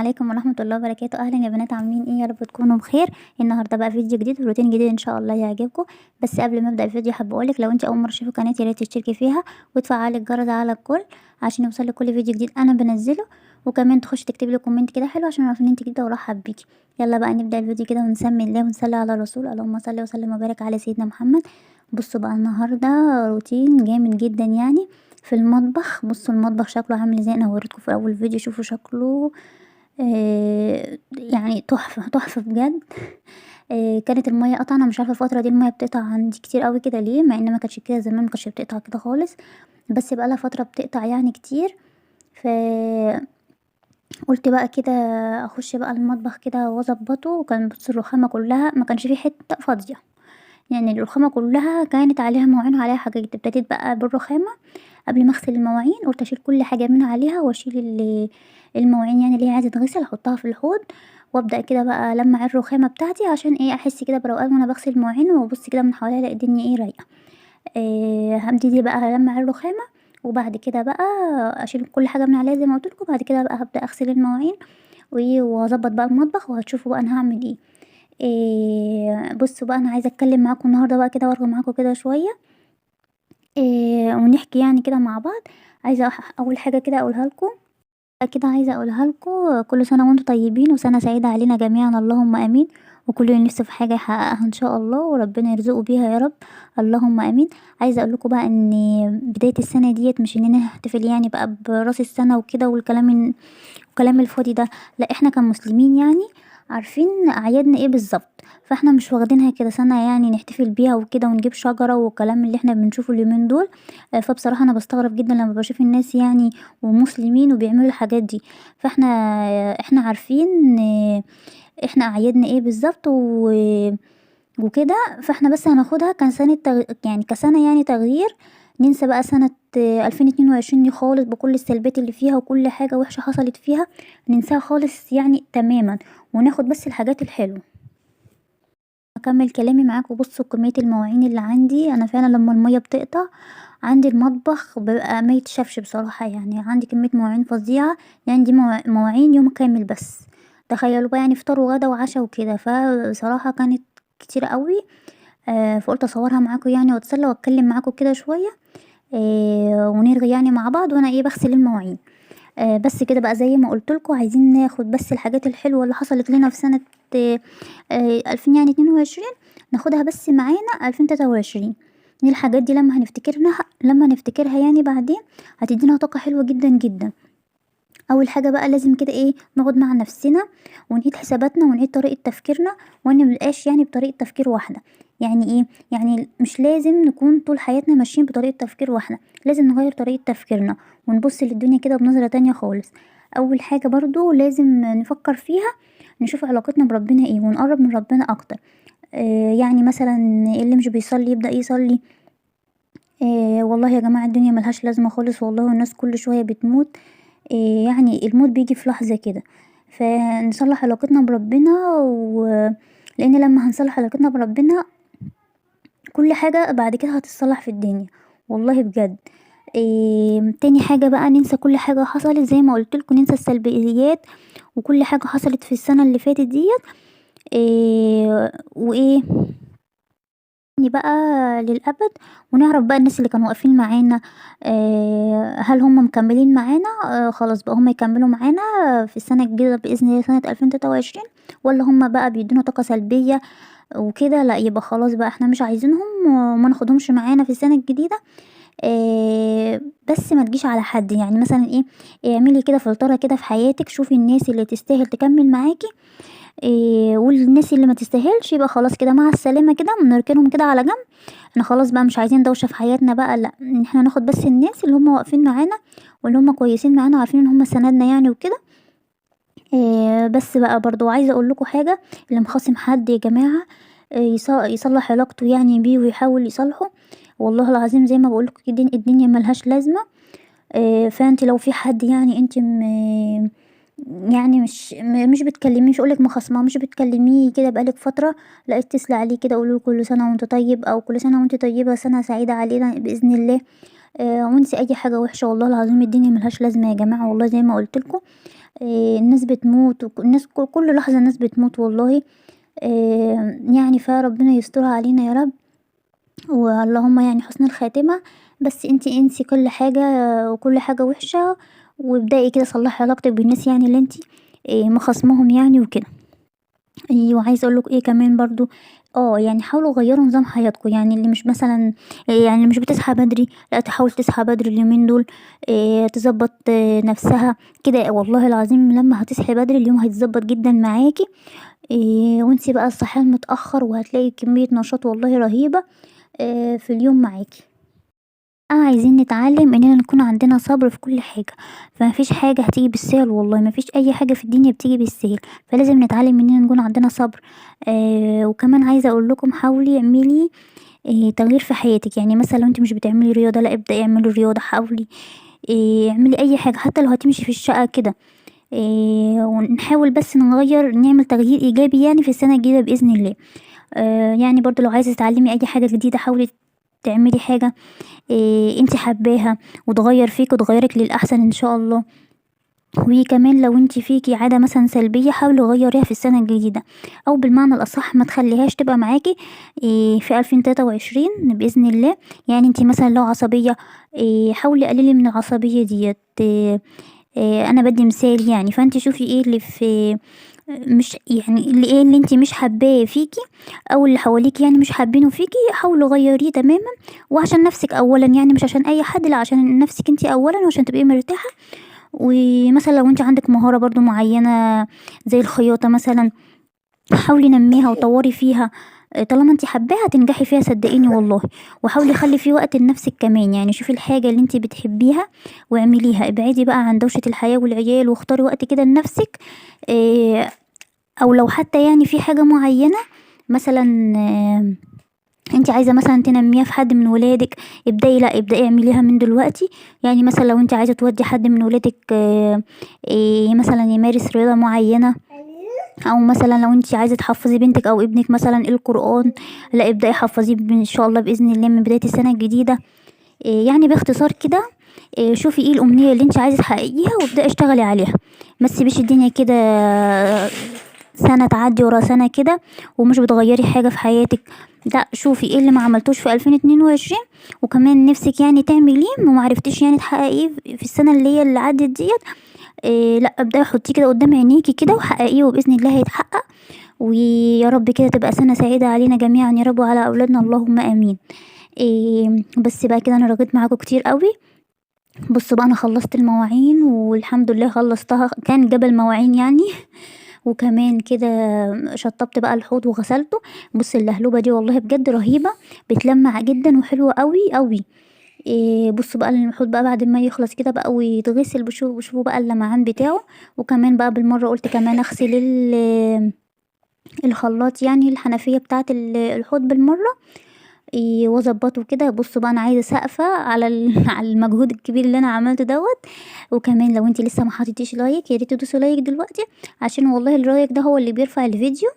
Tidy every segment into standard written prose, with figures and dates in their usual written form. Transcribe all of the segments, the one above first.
عليكم ورحمة الله وبركاته. أهلا يا بنات، عاملين ايه؟ يا رب تكونوا بخير. النهارده بقى فيديو جديد وروتين جديد ان شاء الله يعجبكم. بس قبل ما ابدا الفيديو حابه اقولك لو انت اول مره تشوفي قناتي يا ريت تشتركي فيها وتفعلي الجرس على الكل عشان يوصلك كل فيديو جديد انا بنزله، وكمان تخشي تكتبي لي كومنت كده حلو عشان اعرف ان انت جديده ورحب بيكي. يلا بقى نبدا الفيديو كده ونسمي الله ونصلي على الرسول، اللهم صل وسلم وبارك على سيدنا محمد. بصوا بقى النهارده روتين جامد جدا يعني في المطبخ. بصوا المطبخ شكله عامل ازاي، انا هوريتكم في اول فيديو. شوفوا شكله يعني تحفة تحفة بجد. كانت المية قطعة، انا مش عارفة الفترة دي المية بتقطع عندي كتير اوي كده ليه، مع ان ما كانتش كده زمان، ما كانتش بتقطع كده خالص، بس بقالها فترة بتقطع يعني كتير. ف قلت بقى كده اخش بقى المطبخ كده واظبطه. وكان بص الرخامة كلها ما كانش في حتة فاضية، يعني الرخامة كلها كانت عليها مواعين وعليها حاجات. ابتديت بقى بالرخامة قبل ما اغسل المواعين، قلت اشيل كل حاجة من عليها واشيل المواعين يعني اللي هي عايزة تتغسل احطها في الحوض، وابدا كده بقى المع الرخامة بتاعتي عشان ايه احس كده بروقان وانا بغسل المواعين، وابص كده من حواليا الاقي الدنيا ايه رايقة. هبتدي بقى المع الرخامة، وبعد كده بقى اشيل كل حاجة من عليها زي ما قلت لكم. بعد كده بقى هبدا اغسل المواعين واظبط بقى المطبخ، وهتشوفوا بقى انا هعمل ايه. بصوا بقى انا عايزه اتكلم معاكم النهارده بقى كده وارغي معاكم كده شويه، ونحكي يعني كده مع بعض. عايزه اول حاجه كده اقولها لكم، كده عايزه اقولها لكم: كل سنه وانتم طيبين وسنه سعيده علينا جميعا، اللهم امين. وكل اللي نفسه في حاجه يحققها ان شاء الله وربنا يرزقه بيها يا رب، اللهم امين. عايزه اقول لكم بقى ان بدايه السنه ديت مش اننا نحتفل يعني بقى براس السنه وكده والكلام الفاضي ده، لا احنا كمسلمين يعني عارفين اعيادنا ايه بالظبط، فاحنا مش واخدينها كده سنة يعني نحتفل بيها وكده ونجيب شجرة والكلام اللي احنا بنشوفه اليومين دول. فبصراحة انا بستغرب جدا لما بشوف الناس يعني ومسلمين وبيعملوا الحاجات دي. فاحنا احنا عارفين احنا اعيادنا ايه بالظبط وكده. فاحنا بس هناخدها كان سنة يعني كسنة يعني تغيير، ننسى بقى سنة 2022 دي خالص بكل السلبيات اللي فيها وكل حاجة وحشة حصلت فيها، ننساها خالص يعني تماما، وناخد بس الحاجات الحلوة. اكمل كلامي معاكم. بصوا كمية المواعين اللي عندي انا فعلا لما المية بتقطع عندي المطبخ بيبقى ما يتشافش بصراحة، يعني عندي كمية مواعين فظيعة. يعني دي مواعين يوم كامل بس، تخيلوا بقى يعني فطار وغدا وعشاء وكده. فبصراحة كانت كتير قوي. فقلت اصورها معاكم يعني واتسلى واتكلم معاكم كده شوية، ونرغي يعني مع بعض وانا ايه بغسل المواعين. بس كده بقى زي ما قلت لكم، عايزين ناخد بس الحاجات الحلوة اللي حصلت لنا في سنة 2022 ناخدها بس معانا 2023. دي الحاجات دي لما نفتكرها يعني بعدين هتدينا طاقة حلوة جدا جدا. اول حاجه بقى لازم كده ايه نقعد مع نفسنا ونعيد حساباتنا ونعيد طريقه تفكيرنا، وان مبقاش يعني بطريقه تفكير واحده. يعني ايه؟ يعني مش لازم نكون طول حياتنا ماشيين بطريقه تفكير واحده، لازم نغير طريقه تفكيرنا ونبص للدنيا كده بنظره تانية خالص. اول حاجه برضو لازم نفكر فيها نشوف علاقتنا بربنا ايه ونقرب من ربنا اكتر. يعني مثلا اللي مش بيصلي يبدا يصلي. والله يا جماعه الدنيا ملهاش لازمه خالص والله، والناس كل شويه بتموت. يعني الموت بيجي في لحظة كده. فنصلح علاقتنا بربنا لان لما هنصلح علاقتنا بربنا كل حاجة بعد كده هتتصلح في الدنيا والله بجد. تاني حاجة بقى ننسى كل حاجة حصلت زي ما قلتلكوا، ننسى السلبيات وكل حاجة حصلت في السنة اللي فاتت ديت. وايه يعني بقى للأبد، ونعرف بقى الناس اللي كانوا واقفين معانا هل هم مكملين معانا. خلاص بقى هم يكملوا معانا في السنة الجديدة بإذن الله سنة 2023، ولا هم بقى بيدونا طاقة سلبية وكده. لا يبقى خلاص بقى احنا مش عايزينهم وما ناخدهمش معانا في السنة الجديدة. بس ما تجيش على حد، يعني مثلا ايه اعملي كده فلترة كده في حياتك، شوفي الناس اللي تستاهل تكمل معاكي والناس اللي ما تستاهلش يبقى خلاص كده مع السلامة كده بنركنهم كده على جنب. احنا خلاص بقى مش عايزين دوشة في حياتنا بقى، لا احنا ناخد بس الناس اللي هم واقفين معانا واللي هم كويسين معانا وعارفين ان هم سندنا يعني وكده. بس بقى برضو عايزة اقول لكم حاجة: اللي مخاصم حد يا جماعة يصلح علاقته يعني بيه ويحاول يصلحه. والله العظيم زي ما بقول لكم الدنيا ملهاش لازمة. فانت لو في حد يعني انت يعني مش بتكلميه، مش اقولك مخاصماه، مش بتكلميه كده بقالك فتره، لا اتصلي عليه كده قولوا كل سنه وانت طيب او كل سنه وانت طيبه، سنه سعيده علينا باذن الله. وانسي اي حاجه وحشه، والله العظيم الدنيا ملهاش لازمه يا جماعه والله زي ما قلت لكم. الناس بتموت الناس كل لحظة الناس بتموت والله. يعني فربنا يسترها علينا يا رب، واللهم يعني حسن الخاتمة. بس انتي انسي كل حاجة وكل حاجة وحشة، وابدأي كده صلحي علاقتك بالناس يعني اللي انتي مخاصماهم يعني وكده. وعايزة اقول لكم ايه كمان برضو، يعني حاولوا غيروا نظام حياتكم، يعني اللي مش مثلا يعني اللي مش بتصحى بدري، لا تحاول تصحى بدري اليومين دول. تظبط نفسها كده، والله العظيم لما هتصحي بدري اليوم هيتظبط جدا معاكي. وانسي بقى الصحيان متأخر، وهتلاقي كمية نشاط والله رهيبة في اليوم معاكي. عايزين نتعلم اننا نكون عندنا صبر في كل حاجة، فمفيش حاجة هتيجي بالسهل والله، مفيش اي حاجة في الدنيا بتيجي بالسهل، فلازم نتعلم اننا نكون عندنا صبر. وكمان عايزة اقول لكم حاولي اعملي تغيير في حياتك، يعني مثلا لو انت مش بتعملي رياضة، لا ابدأي اعملي رياضة، حاولي اعملي اي حاجة حتى لو هتمشي في الشقة كده. ونحاول بس نعمل تغيير ايجابي يعني في السنة الجديدة بإذن الله. يعني برضو لو عايزة تتعلمي اي حاجة جديدة، حاولي تعملي حاجة انتي حباها، وتغير فيك وتغيرك للأحسن ان شاء الله. وكمان لو انتي فيكي عادة مثلا سلبية، حاولي غيريها في السنة الجديدة، او بالمعنى الاصح ما تخليهاش تبقى معاكي في 2023 بإذن الله. يعني انتي مثلا لو عصبية، حاولي قللي من العصبية ديت. انا بدي مثال يعني، فانتي شوفي ايه اللي في مش يعني اللي ايه اللي انتي مش حباه فيكي، او اللي حواليك يعني مش حابينه فيكي، حاولوا غيريه تماما. وعشان نفسك اولا، يعني مش عشان اي حد، لا عشان نفسك انتي اولا، وعشان تبقي مرتاحة. ومثلا لو انتي عندك مهارة برضو معينة زي الخياطة مثلا، حاولي نميها وطوري فيها. طالما انتي حباها هتنجحي فيها صدقيني والله. وحاولي خلي في وقت لنفسك كمان، يعني شوفي الحاجة اللي انتي بتحبيها واعمليها، ابعدي بقى عن دوشة الحياة والعيال، واختاري وقت كده لنفسك. اه، او لو حتى يعني في حاجة معينة مثلا انت عايزة مثلا تنميها في حد من ولادك، ابدأي اعمليها من دلوقتي. يعني مثلا لو انت عايزة تودي حد من ولادك مثلا يمارس رياضة معينة، او مثلا لو انت عايزة تحفظي بنتك او ابنك مثلا القرآن، لا ابدأي حفظيه ان شاء الله بإذن الله من بداية السنة الجديدة. يعني باختصار كده، شوفي ايه الأمنية اللي انت عايزة تحققيها وابدأي اشتغلي عليها. ما تسيبيش الدنيا كده سنة تعدي ورا سنة كده ومش بتغيري حاجة في حياتك. لا شوفي ايه اللي ما عملتوش في 2022، وكمان نفسك يعني تعمليه ومعرفتيش يعني تحققيه في السنة اللي عدت ديت. لا ابدأي حطيه كده قدام عينيكي كده وحققيه، وبإذن الله هيتحقق. ويا رب كده تبقى سنة سعيدة علينا جميعا يا رب، وعلى أولادنا اللهم آمين. بس بقى كده أنا رغيت معاكم كتير قوي. بصوا بقى، أنا خلصت المواعين والحمد لله خلصتها، كان جبل مواعين يعني. وكمان كده شطبت بقى الحوض وغسلته. بص اللهلوبة دي والله بجد رهيبة، بتلمع جدا وحلوة قوي قوي. بصوا بقى الحوض بقى بعد ما يخلص كده بقى ويتغسل، بشوفوا بقى اللمعان بتاعه. وكمان بقى بالمرة قلت كمان اغسل الخلاط، يعني الحنفية بتاعة الحوض بالمرة. واظبطه كده. بصوا بقى انا عايزه سقفه على على المجهود الكبير اللي انا عملته دوت. وكمان لو انت لسه ما حطيتيش لايك، يا ريت تدوسوا لايك دلوقتي، عشان والله اللايك ده هو اللي بيرفع الفيديو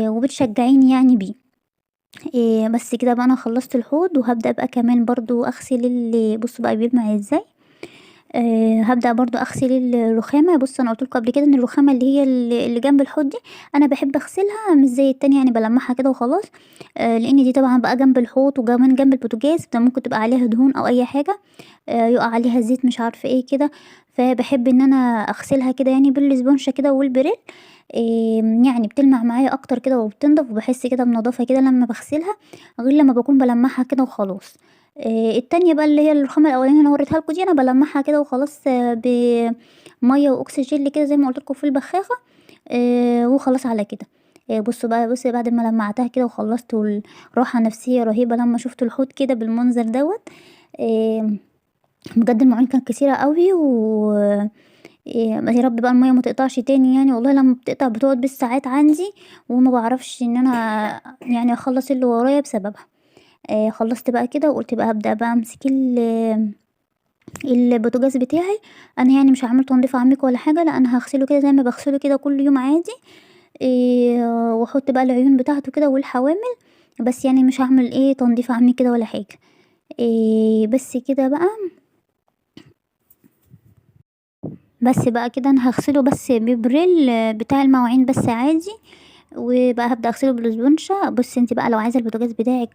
وبتشجعيني يعني بيه. بس كده بقى انا خلصت الحوض، وهبدأ بقى كمان برضو اغسل بصوا بقى بيلمع ازاي. هبدأ برضو اغسل الرخامة. بص انا قلت لكم قبل كده ان الرخامة اللي هي اللي جنب الحوض دي انا بحب اغسلها مش زي التانية، يعني بلمعها كده وخلاص. لان دي طبعا بقى جنب الحوض وكمان جنب البوتاجاز، ده ممكن تبقى عليها دهون او اي حاجة، يقع عليها زيت مش عارفه ايه كده. فبحب ان انا اغسلها كده يعني بالاسبونشه كده والبريل. يعني بتلمع معايا اكتر كده وبتنضف، وبحس كده بنظافه كده لما بغسلها، غير لما بكون بلمعها كده وخلاص. التانية بقى اللي هي الرخامة الأولانية اللي أنا وريتها لكم دي، أنا بلمعها كده وخلاص بمية وأكسجين كده زي ما قلت لكم في البخاخة. وخلاص على كده. بصوا بقى، بصي بعد ما لمعتها كده وخلصت، والراحة نفسية رهيبة لما شفت الحوض كده بالمنظر دوت. آه، بجد المواعين كانت كتيرة قوي يا رب بقى المية ما تقطعش تاني، يعني والله لما بتقطع بتقعد بالساعات عندي، وما بعرفش ان انا يعني اخلص اللي ورايا بسببها. خلصت بقى كده وقلت بقى هبدأ بقى امسك البوتاجاز بتاعي. انا يعني مش هعمل تنظيف عميق ولا حاجة، لا انا هغسله كده زي ما بغسله كده كل يوم عادي. واحط بقى العيون بتاعته كده والحوامل، بس يعني مش هعمل تنظيف عميق كده ولا حاجة. بس كده بقى. بس بقى كده انا هغسله بس ببريل بتاع المواعين بس عادي. وبقى هبدأ اغسله بالاسبونشة. بصي انت بقى لو عايزة البوتاجاز بتاعك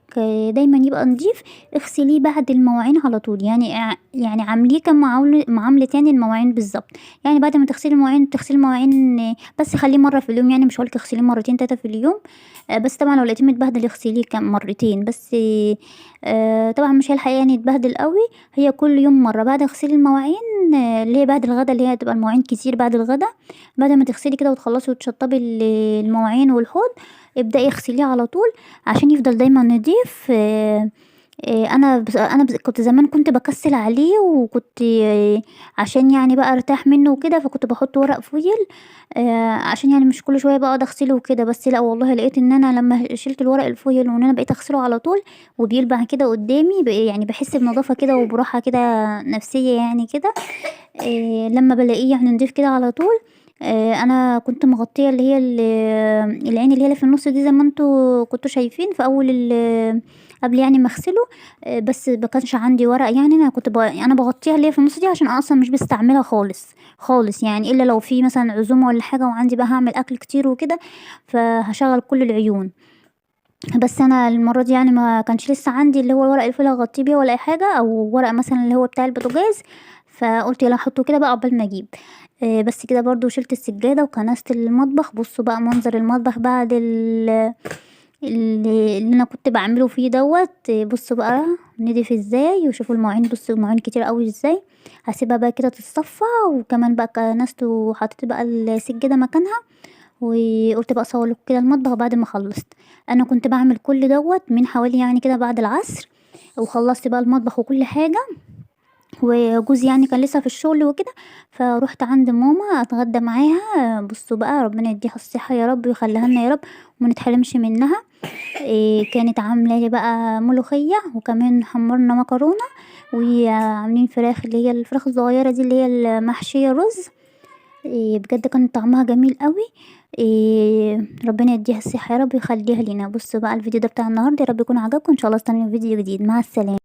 دايما يبقى نضيف، اغسليه بعد المواعين على طول. يعني يعني عامليه معاملة يعني المواعين بالظبط. يعني بعد ما تغسلي المواعين تغسلي المواعين بس خليه مرة في اليوم، يعني مش هقولك اغسليه مرتين تلاتة في اليوم. بس طبعا لو لقيتيه متبهدل اغسليه كم مرتين بس. طبعا مش هيلحق يعني يتبهدل قوي. هي كل يوم مرة بعد غسيل المواعين، اللي هي بعد الغدا، اللي هي تبقى المواعين كتير بعد الغدا. بعد ما تغسلي كده وتخلصي وتشطبي المواعين والحوض، ابدأي اغسليه على طول عشان يفضل دايما نضيف. كنت زمان كنت بكسل عليه، وكنت عشان يعني بقى ارتاح منه وكده، فكنت بحط ورق فويل عشان يعني مش كل شويه بقعد اغسله وكده. بس لا والله لقيت ان انا لما شلت الورق الفويل وان انا بقيت اغسله على طول وبيلمع كده قدامي يعني بحس بنظافه كده وبراحه كده نفسيه يعني كده. لما بلاقيه يعني نضيف كده على طول. انا كنت مغطيه اللي هي العين اللي هي اللي في النص دي، زي ما انتوا كنتوا شايفين في اول قبل يعني ما اغسله. بس ما كانش عندي ورق، يعني انا كنت انا بغطيها اللي هي في النص دي عشان أنا اصلا مش بستعملها خالص خالص، يعني الا لو في مثلا عزومه ولا حاجه وعندي بقى هعمل اكل كتير وكده، فهشغل كل العيون. بس انا المره دي يعني ما كانش لسه عندي اللي هو ورق الفويل اغطيه بيه ولا اي حاجه، او ورق مثلا اللي هو بتاع البوتاجاز. فقلت يلا احطه كده بقى قبل ما اجيب. بس كده برضو شلت السجاده وكنست المطبخ. بصوا بقى منظر المطبخ بعد اللي انا كنت بعمله فيه دوت. بصوا بقى نضيف ازاي، وشوفوا المواعين، بصوا المواعين كتير قوي ازاي. هسيبها بقى كده تتصفى، وكمان بقى كنست وحطيت بقى السجاده مكانها. وقلت بقى اصور لكم كده المطبخ بعد ما خلصت. انا كنت بعمل كل دوت من حوالي يعني كده بعد العصر، وخلصت بقى المطبخ وكل حاجه. وجوزي يعني كان لسه في الشغل وكده، فروحت عند ماما اتغدى معاها. بصوا بقى ربنا يديها الصحه يا رب ويخليها لنا يا رب وما نتحرمش منها. كانت عامله لي بقى ملوخيه، وكمان حمرنا مكرونه، وعاملين فراخ اللي هي الفراخ الصغيره دي اللي هي المحشيه رز. بجد كان طعمها جميل قوي. ربنا يديها الصحه يا رب ويخليها لينا. بصوا بقى الفيديو ده بتاع النهارده، يا رب يكون عجبكم. ان شاء الله استنوا فيديو جديد. مع السلامه.